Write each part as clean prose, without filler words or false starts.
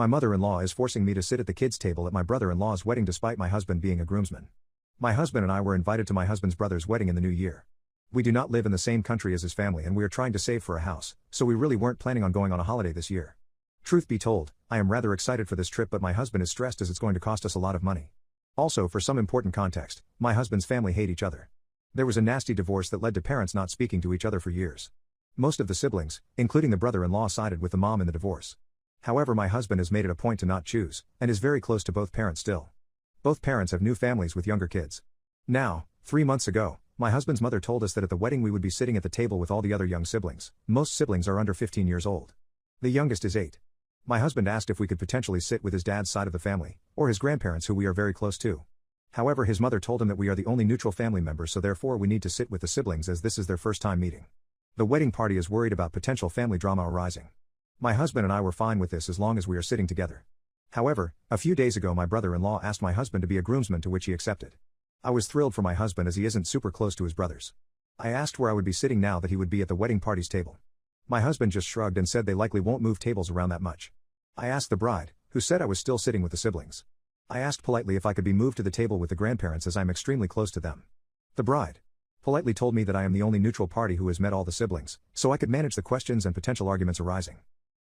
My mother-in-law is forcing me to sit at the kids' table at my brother-in-law's wedding despite my husband being a groomsman. My husband and I were invited to my husband's brother's wedding in the new year. We do not live in the same country as his family and we are trying to save for a house, so we really weren't planning on going on a holiday this year. Truth be told, I am rather excited for this trip, but my husband is stressed as it's going to cost us a lot of money. Also, for some important context, my husband's family hate each other. There was a nasty divorce that led to parents not speaking to each other for years. Most of the siblings, including the brother-in-law, sided with the mom in the divorce. However, my husband has made it a point to not choose, and is very close to both parents still. Both parents have new families with younger kids. Now, 3 months ago, my husband's mother told us that at the wedding we would be sitting at the table with all the other young siblings. Most siblings are under 15 years old. The youngest is 8. My husband asked if we could potentially sit with his dad's side of the family, or his grandparents who we are very close to. However, his mother told him that we are the only neutral family members, so therefore we need to sit with the siblings as this is their first time meeting. The wedding party is worried about potential family drama arising. My husband and I were fine with this as long as we are sitting together. However, a few days ago my brother-in-law asked my husband to be a groomsman, to which he accepted. I was thrilled for my husband as he isn't super close to his brothers. I asked where I would be sitting now that he would be at the wedding party's table. My husband just shrugged and said they likely won't move tables around that much. I asked the bride, who said I was still sitting with the siblings. I asked politely if I could be moved to the table with the grandparents as I'm extremely close to them. The bride politely told me that I am the only neutral party who has met all the siblings, so I could manage the questions and potential arguments arising.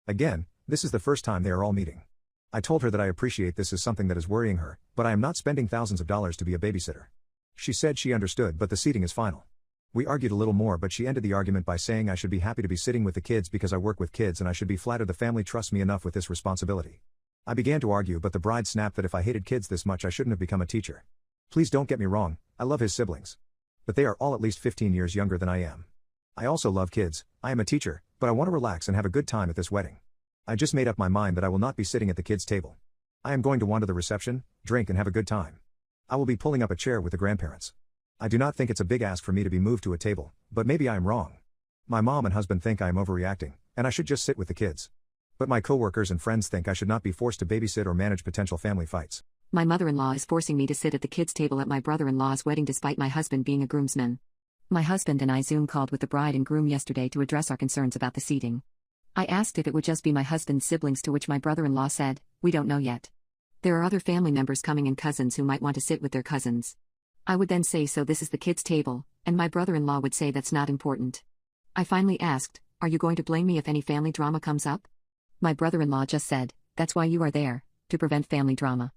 Again, this is the first time they are all meeting. I told her that I appreciate this is something that is worrying her, but I am not spending thousands of dollars to be a babysitter. She said she understood, but the seating is final. We argued a little more, but she ended the argument by saying I should be happy to be sitting with the kids because I work with kids and I should be flattered the family trusts me enough with this responsibility. I began to argue, but the bride snapped that if I hated kids this much I shouldn't have become a teacher. Please don't get me wrong, I love his siblings. But they are all at least 15 years younger than I am. I also love kids, I am a teacher, but I want to relax and have a good time at this wedding. I just made up my mind that I will not be sitting at the kids' table. I am going to wander the reception, drink and have a good time. I will be pulling up a chair with the grandparents. I do not think it's a big ask for me to be moved to a table, but maybe I am wrong. My mom and husband think I am overreacting, and I should just sit with the kids. But my coworkers and friends think I should not be forced to babysit or manage potential family fights. My mother-in-law is forcing me to sit at the kids' table at my brother-in-law's wedding despite my husband being a groomsman. My husband and I Zoom called with the bride and groom yesterday to address our concerns about the seating. I asked if it would just be my husband's siblings, to which my brother-in-law said, "We don't know yet. There are other family members coming and cousins who might want to sit with their cousins." I would then say, "So this is the kids' table," and my brother-in-law would say that's not important. I finally asked, "Are you going to blame me if any family drama comes up?" My brother-in-law just said, "That's why you are there, to prevent family drama."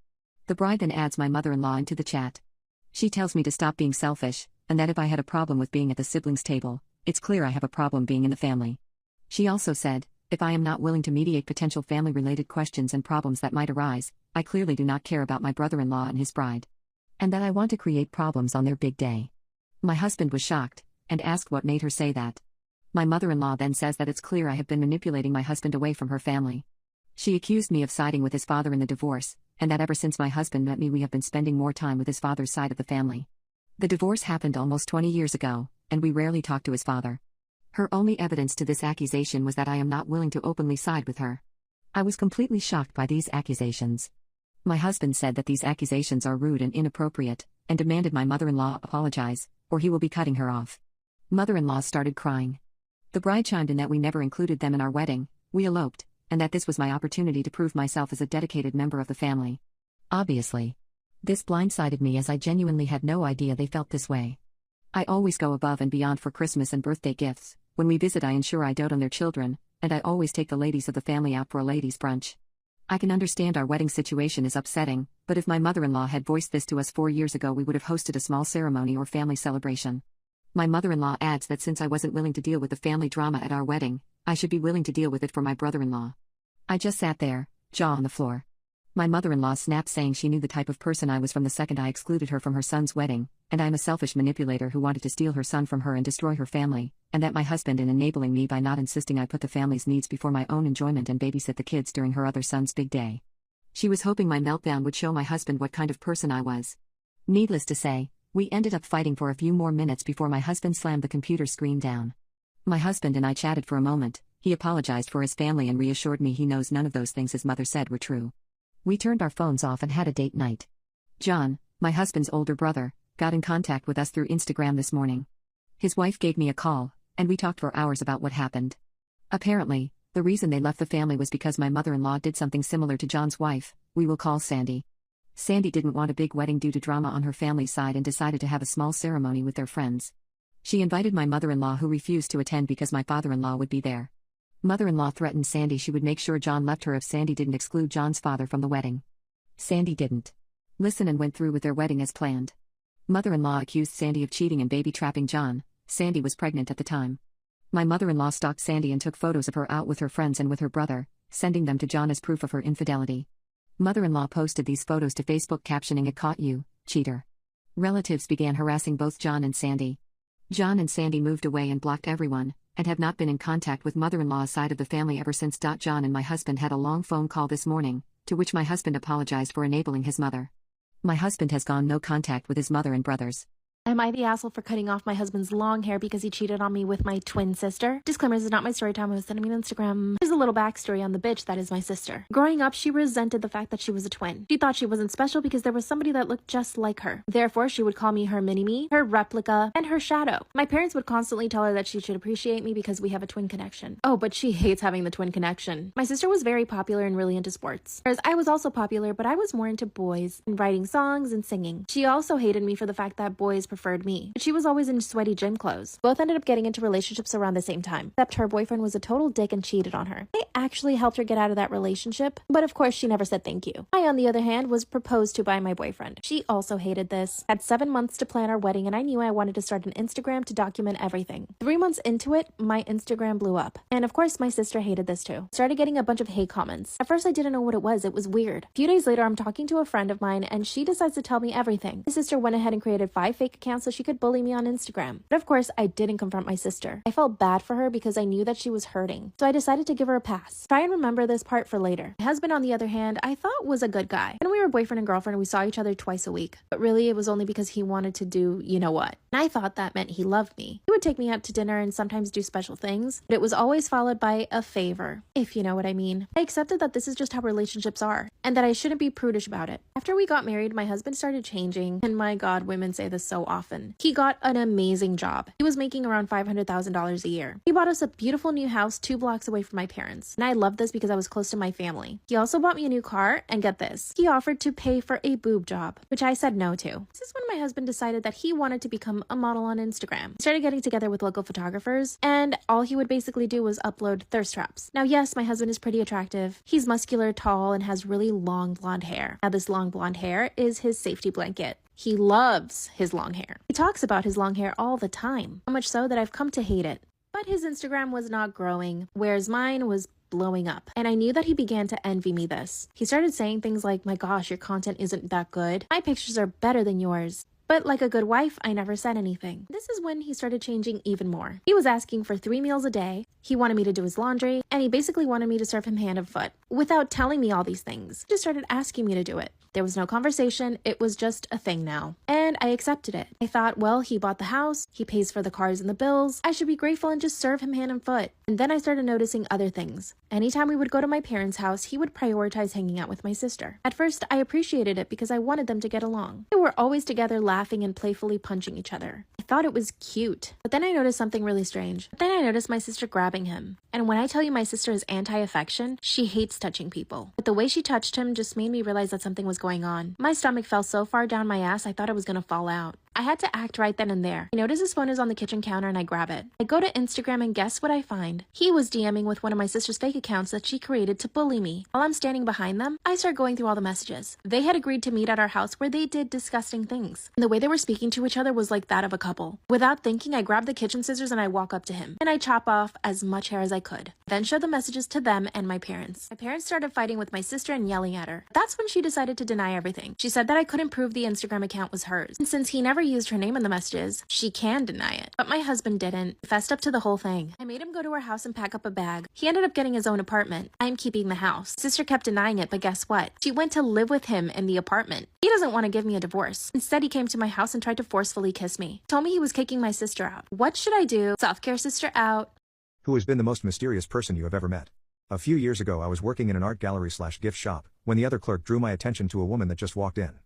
The bride then adds my mother-in-law into the chat. She tells me to stop being selfish, and that if I had a problem with being at the siblings' table, it's clear I have a problem being in the family. She also said, if I am not willing to mediate potential family-related questions and problems that might arise, I clearly do not care about my brother-in-law and his bride. And that I want to create problems on their big day. My husband was shocked, and asked what made her say that. My mother-in-law then says that it's clear I have been manipulating my husband away from her family. She accused me of siding with his father in the divorce, and that ever since my husband met me we have been spending more time with his father's side of the family. The divorce happened almost 20 years ago, and we rarely talked to his father. Her only evidence to this accusation was that I am not willing to openly side with her. I was completely shocked by these accusations. My husband said that these accusations are rude and inappropriate, and demanded my mother-in-law apologize, or he will be cutting her off. Mother-in-law started crying. The bride chimed in that we never included them in our wedding, we eloped, and that this was my opportunity to prove myself as a dedicated member of the family. Obviously. This blindsided me as I genuinely had no idea they felt this way. I always go above and beyond for Christmas and birthday gifts. When we visit I ensure I dote on their children, and I always take the ladies of the family out for a ladies' brunch. I can understand our wedding situation is upsetting, but if my mother-in-law had voiced this to us 4 years ago we would have hosted a small ceremony or family celebration. My mother-in-law adds that since I wasn't willing to deal with the family drama at our wedding, I should be willing to deal with it for my brother-in-law. I just sat there, jaw on the floor. My mother-in-law snapped, saying she knew the type of person I was from the second I excluded her from her son's wedding, and I'm a selfish manipulator who wanted to steal her son from her and destroy her family, and that my husband in enabling me by not insisting I put the family's needs before my own enjoyment and babysit the kids during her other son's big day. She was hoping my meltdown would show my husband what kind of person I was. Needless to say, we ended up fighting for a few more minutes before my husband slammed the computer screen down. My husband and I chatted for a moment. He apologized for his family and reassured me he knows none of those things his mother said were true. We turned our phones off and had a date night. John, my husband's older brother, got in contact with us through Instagram this morning. His wife gave me a call, and we talked for hours about what happened. Apparently, The reason they left the family was because my mother-in-law did something similar to John's wife, we will call Sandy. Sandy didn't want a big wedding due to drama on her family's side and decided to have a small ceremony with their friends. She invited my mother-in-law, who refused to attend because my father-in-law would be there. Mother-in-law threatened Sandy she would make sure John left her if Sandy didn't exclude John's father from the wedding. Sandy didn't listen and went through with their wedding as planned. Mother-in-law accused Sandy of cheating and baby-trapping John. Sandy was pregnant at the time. My mother-in-law stalked Sandy and took photos of her out with her friends and with her brother, sending them to John as proof of her infidelity. Mother-in-law posted these photos to Facebook captioning "It caught you, cheater." Relatives began harassing both John and Sandy. John and Sandy moved away and blocked everyone, and have not been in contact with mother-in-law's side of the family ever since. John and my husband had a long phone call this morning, to which my husband apologized for enabling his mother. My husband has gone no contact with his mother and brothers. Am I the asshole for cutting off my husband's long hair because he cheated on me with my twin sister? Disclaimer, this is not my story time. I was sending me on Instagram. Here's a little backstory on the bitch that is my sister. Growing up, she resented the fact that she was a twin. She thought she wasn't special because there was somebody that looked just like her. Therefore, she would call me her mini-me, her replica, and her shadow. My parents would constantly tell her that she should appreciate me because we have a twin connection. Oh, but she hates having the twin connection. My sister was very popular and really into sports. Whereas I was also popular, but I was more into boys and writing songs and singing. She also hated me for the fact that boys preferred me. But she was always in sweaty gym clothes. Both ended up getting into relationships around the same time, except her boyfriend was a total dick and cheated on her. I actually helped her get out of that relationship, but of course she never said thank you. I, on the other hand, was proposed to by my boyfriend. She also hated this. Had 7 months to plan our wedding, and I knew I wanted to start an Instagram to document everything. 3 months into it, my Instagram blew up. And of course my sister hated this too. Started getting a bunch of hate comments. At first I didn't know what it was. It was weird. A few days later, I'm talking to a friend of mine and she decides to tell me everything. My sister went ahead and created 5 fake accounts so she could bully me on Instagram. But of course, I didn't confront my sister. I felt bad for her because I knew that she was hurting. So I decided to give her a pass. Try and remember this part for later. My husband, on the other hand, I thought was a good guy. When we were boyfriend and girlfriend, we saw each other twice a week. But really, it was only because he wanted to do you know what. And I thought that meant he loved me. He would take me out to dinner and sometimes do special things, but it was always followed by a favor, if you know what I mean. I accepted that this is just how relationships are, and that I shouldn't be prudish about it. After we got married, my husband started changing, and my God, women say this so often. He got an amazing job. He was making around $500,000 a year. He bought us a beautiful new house 2 blocks away from my parents, and I loved this because I was close to my family. He also bought me a new car, and get this, he offered to pay for a boob job, which I said no to. This is when my husband decided that he wanted to become a model on Instagram. He started getting together with local photographers, and all he would basically do was upload thirst traps. Now, yes, my husband is pretty attractive. He's muscular, tall, and has really long blonde hair. Now, this long blonde hair is his safety blanket. He loves his long hair. He talks about his long hair all the time, so much so that I've come to hate it. But his Instagram was not growing, whereas mine was blowing up. And I knew that he began to envy me this. He started saying things like, "My gosh, your content isn't that good. My pictures are better than yours." But like a good wife, I never said anything. This is when he started changing even more. He was asking for 3 meals a day, he wanted me to do his laundry, and he basically wanted me to serve him hand and foot. Without telling me all these things, he just started asking me to do it. There was no conversation, it was just a thing now. And I accepted it. I thought, well, he bought the house, he pays for the cars and the bills, I should be grateful and just serve him hand and foot. And then I started noticing other things. Anytime we would go to my parents' house, he would prioritize hanging out with my sister. At first, I appreciated it because I wanted them to get along. They were always together laughing and playfully punching each other. I thought it was cute. But then I noticed something really strange. Then I noticed my sister grabbing him. And when I tell you my sister is anti-affection, she hates touching people. But the way she touched him just made me realize that something was going on. My stomach fell so far down my ass, I thought I was gonna fall out. I had to act right then and there. I notice his phone is on the kitchen counter and I grab it. I go to Instagram and guess what I find? He was DMing with one of my sister's fake accounts that she created to bully me. While I'm standing behind them, I start going through all the messages. They had agreed to meet at our house where they did disgusting things. And the way they were speaking to each other was like that of a couple. Without thinking, I grab the kitchen scissors and I walk up to him. And I chop off as much hair as I could. Then show the messages to them and my parents. My parents started fighting with my sister and yelling at her. That's when she decided to deny everything. She said that I couldn't prove the Instagram account was hers. And since he never used her name in the messages, she can deny it. But my husband didn't. He fessed up to the whole thing. I made him go to our house and pack up a bag. He ended up getting his own apartment. I'm keeping the house. Sister kept denying it, but guess what? She went to live with him in the apartment. He doesn't want to give me a divorce. Instead, he came to my house and tried to forcefully kiss me. Told me he was kicking my sister out. What should I do? Self-care sister out. Who has been the most mysterious person you have ever met? A few years ago I was working in an art gallery/gift shop, when the other clerk drew my attention to a woman that just walked in.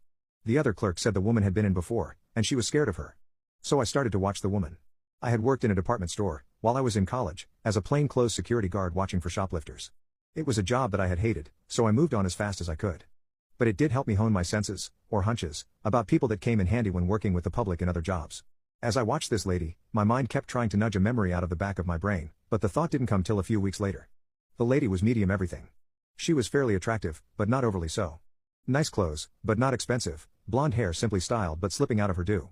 The other clerk said the woman had been in before, and she was scared of her. So I started to watch the woman. I had worked in a department store, while I was in college, as a plainclothes security guard watching for shoplifters. It was a job that I had hated, so I moved on as fast as I could. But it did help me hone my senses, or hunches, about people that came in handy when working with the public in other jobs. As I watched this lady, my mind kept trying to nudge a memory out of the back of my brain, but the thought didn't come till a few weeks later. The lady was medium everything. She was fairly attractive, but not overly so. Nice clothes, but not expensive, blonde hair simply styled but slipping out of her due.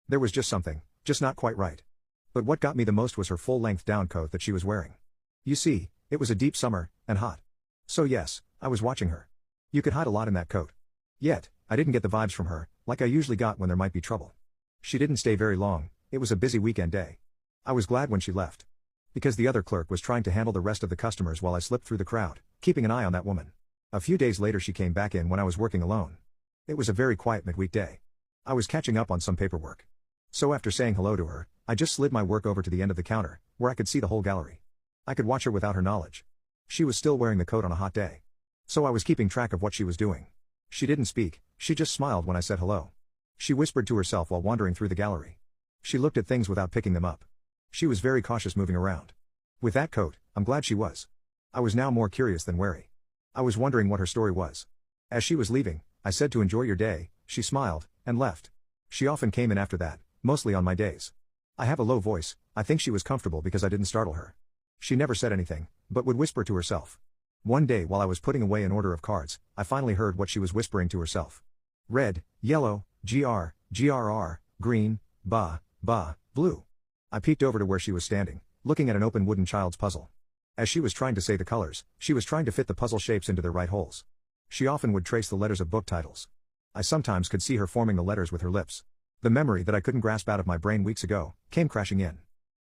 There was just something, just not quite right. But what got me the most was her full-length down coat that she was wearing. You see, it was a deep summer, and hot. So yes, I was watching her. You could hide a lot in that coat. Yet, I didn't get the vibes from her, like I usually got when there might be trouble. She didn't stay very long. It was a busy weekend day. I was glad when she left. Because the other clerk was trying to handle the rest of the customers while I slipped through the crowd, keeping an eye on that woman. A few days later she came back in when I was working alone. It was a very quiet midweek day. I was catching up on some paperwork. So after saying hello to her, I just slid my work over to the end of the counter, where I could see the whole gallery. I could watch her without her knowledge. She was still wearing the coat on a hot day. So I was keeping track of what she was doing. She didn't speak, she just smiled when I said hello. She whispered to herself while wandering through the gallery. She looked at things without picking them up. She was very cautious moving around. With that coat, I'm glad she was. I was now more curious than wary. I was wondering what her story was. As she was leaving, I said to enjoy your day. She smiled, and left. She often came in after that, mostly on my days. I have a low voice, I think she was comfortable because I didn't startle her. She never said anything, but would whisper to herself. One day while I was putting away an order of cards, I finally heard what she was whispering to herself. Red, yellow, GRR, green, blue. I peeked over to where she was standing, looking at an open wooden child's puzzle. As she was trying to say the colors, she was trying to fit the puzzle shapes into their right holes. She often would trace the letters of book titles. I sometimes could see her forming the letters with her lips. The memory that I couldn't grasp out of my brain weeks ago, came crashing in.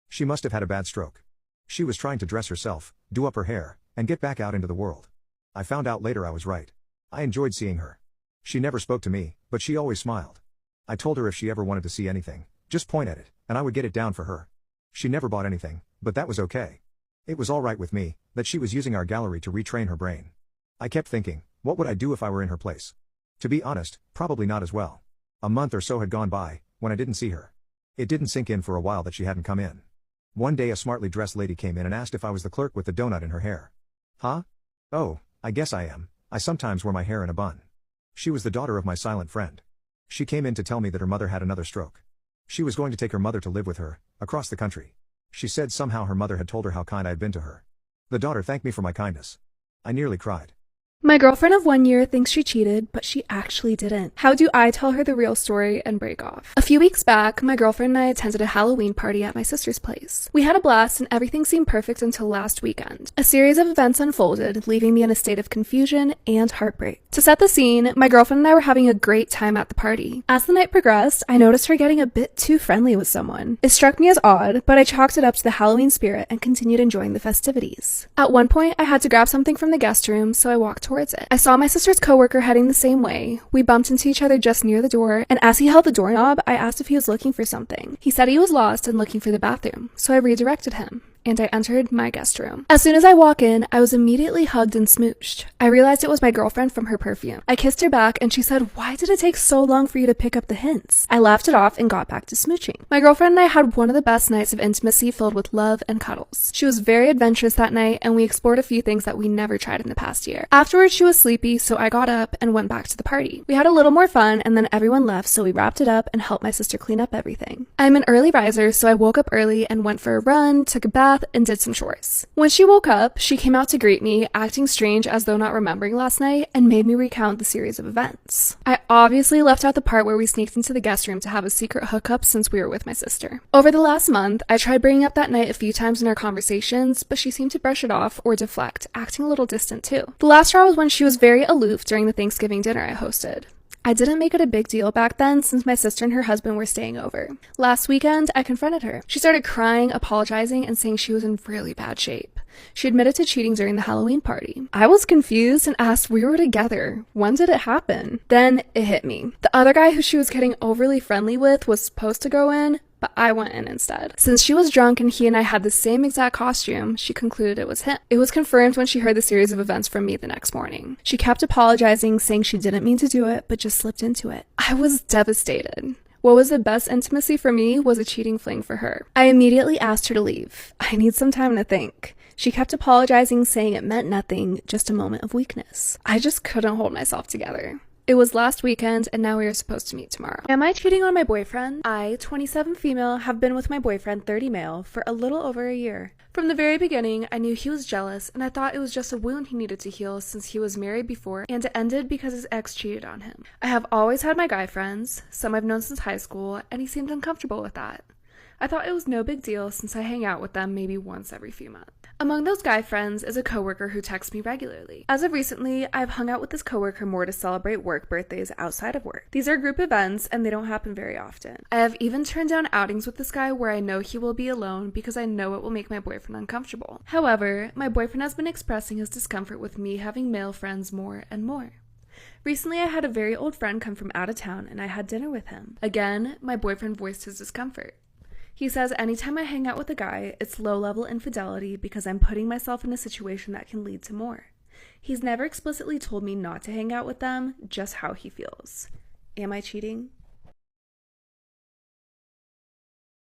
She must have had a bad stroke. She was trying to dress herself, do up her hair, and get back out into the world. I found out later I was right. I enjoyed seeing her. She never spoke to me, but she always smiled. I told her if she ever wanted to see anything, just point at it, and I would get it down for her. She never bought anything, but that was okay. It was all right with me, that she was using our gallery to retrain her brain. I kept thinking, what would I do if I were in her place? To be honest, probably not as well. A month or so had gone by, when I didn't see her. It didn't sink in for a while that she hadn't come in. One day a smartly dressed lady came in and asked if I was the clerk with the donut in her hair. Huh? Oh, I guess I am. I sometimes wear my hair in a bun. She was the daughter of my silent friend. She came in to tell me that her mother had another stroke. She was going to take her mother to live with her, across the country. She said somehow her mother had told her how kind I had been to her. The daughter thanked me for my kindness. I nearly cried. My girlfriend of 1 year thinks she cheated, but she actually didn't. How do I tell her the real story and break off? A few weeks back, my girlfriend and I attended a Halloween party at my sister's place. We had a blast and everything seemed perfect until last weekend. A series of events unfolded, leaving me in a state of confusion and heartbreak. To set the scene, my girlfriend and I were having a great time at the party. As the night progressed, I noticed her getting a bit too friendly with someone. It struck me as odd, but I chalked it up to the Halloween spirit and continued enjoying the festivities. At one point, I had to grab something from the guest room, so I walked towards it. I saw my sister's coworker heading the same way. We bumped into each other just near the door, and as he held the doorknob, I asked if he was looking for something. He said he was lost and looking for the bathroom, so I redirected him, and I entered my guest room. As soon as I walk in, I was immediately hugged and smooched. I realized it was my girlfriend from her perfume. I kissed her back, and she said, "Why did it take so long for you to pick up the hints?" I laughed it off and got back to smooching. My girlfriend and I had one of the best nights of intimacy filled with love and cuddles. She was very adventurous that night, and we explored a few things that we never tried in the past year. Afterwards, she was sleepy, so I got up and went back to the party. We had a little more fun, and then everyone left, so we wrapped it up and helped my sister clean up everything. I'm an early riser, so I woke up early and went for a run, took a bath, and did some chores. When she woke up, she came out to greet me, acting strange as though not remembering last night, and made me recount the series of events. I obviously left out the part where we sneaked into the guest room to have a secret hookup since we were with my sister. Over the last month, I tried bringing up that night a few times in our conversations, but she seemed to brush it off or deflect, acting a little distant too. The last straw was when she was very aloof during the Thanksgiving dinner I hosted. I didn't make it a big deal back then since my sister and her husband were staying over. Last weekend, I confronted her. She started crying, apologizing, and saying she was in really bad shape. She admitted to cheating during the Halloween party. I was confused and asked we were together. When did it happen? Then it hit me. The other guy who she was getting overly friendly with was supposed to go in, but I went in instead. Since she was drunk and he and I had the same exact costume, she concluded it was him. It was confirmed when she heard the series of events from me the next morning. She kept apologizing, saying she didn't mean to do it, but just slipped into it. I was devastated. What was the best intimacy for me was a cheating fling for her. I immediately asked her to leave. I need some time to think. She kept apologizing, saying it meant nothing, just a moment of weakness. I just couldn't hold myself together. It was last weekend, and now we are supposed to meet tomorrow. Am I cheating on my boyfriend? I, 27 female, have been with my boyfriend, 30 male, for a little over a year. From the very beginning, I knew he was jealous, and I thought it was just a wound he needed to heal since he was married before, and it ended because his ex cheated on him. I have always had my guy friends, some I've known since high school, and he seemed uncomfortable with that. I thought it was no big deal since I hang out with them maybe once every few months. Among those guy friends is a coworker who texts me regularly. As of recently, I've hung out with this coworker more to celebrate work birthdays outside of work. These are group events and they don't happen very often. I have even turned down outings with this guy where I know he will be alone because I know it will make my boyfriend uncomfortable. However, my boyfriend has been expressing his discomfort with me having male friends more and more. Recently, I had a very old friend come from out of town and I had dinner with him. Again, my boyfriend voiced his discomfort. He says anytime I hang out with a guy, it's low-level infidelity because I'm putting myself in a situation that can lead to more. He's never explicitly told me not to hang out with them, just how he feels. Am I cheating?